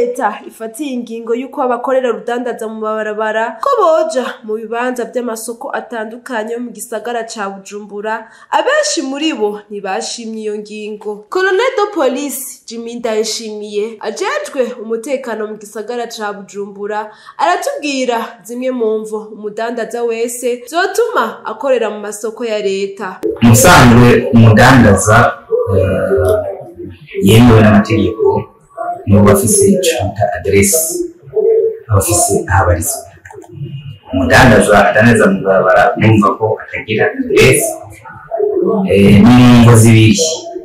leta ifatiye ingingo yuko abakorera rudandaza mu mabarabara ko boja mu bibanza by'amasoko atandukanye mu gisagara ca Bujumbura, abenshi muri bo ntibashimye iyo ngingo. Colonel de Police Jimmy Ndayishimiye ajejwe umutekano mu gisagara ca Bujumbura aratubwira zimwe mu mvo umudandaza wese zotuma akorera mu masoko ya leta. Musanzwe umudandaza yemewe n'amategeko n'ubu bafise icunta adresse abafise ahabarizwa. Umudandaza adandaza mu barabara numva ko atagira adresse n'ingo zibiri.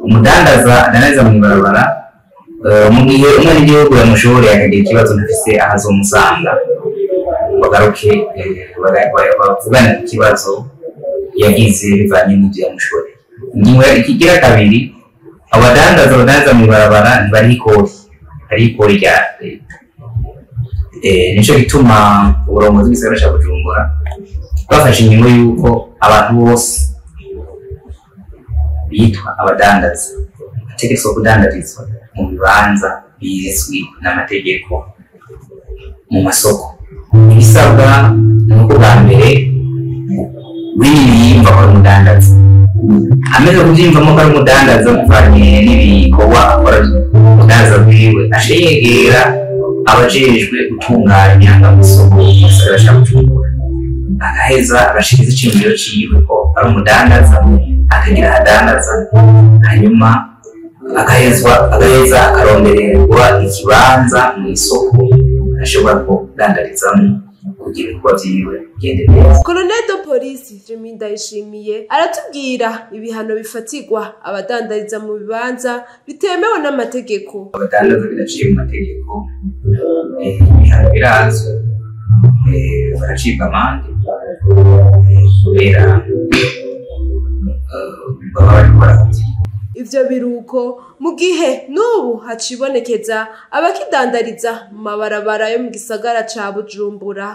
Umudandaza adandaza mu barabara mu gihe umwe n'igihugu yamushobora akagira ikibazo ntafise ahazomusanga bagaruke bavugana ikibazo yagize bivanye n'ibyo yamushoreye. Niwe ikigira kabiri, abadandaza badandaza mu barabara ari ikori rya leta. Nico gituma uburongozi bw'isagara ca Bujumbura bwafashe ingingo yuko abantu bose bitwa abadandaza bategetswe kudandarizwa mu bibanza bizwi n'amategeko mu masoko. Ibisabwa nuko bwa mbere wiyumva ko ari umudandaza, ameze kuvyimvamo ko ari umudandaza muvanye n'ibikorwa akora umudandaza wiwe, aje yegera abajejwe gutunganya amasoko mu gisagara ca Bujumbura, agaheza agashikiriza iciyumviro ciwe ko ari umudandaza, akagira ahadandaza, hanyuma agaheza akarondererwa ikibanza mu isoko ashobora kudandarizamo kugira ibikorwa vyiwe bigende neza. Colonel de Police Jimmy Ndayishimiye aratubwira ibihano bifatirwa abadandariza mu bibanza bitemewe n'amategeko. Abadandaza bidaciye mu mategeko ibihano birazwi, baracibwa amande kubera baba bariko baravyiba. Ivyo biruko mu gihe n'ubu hacibonekeza abakidandariza mu mabarabara yo mu gisagara ca Bujumbura.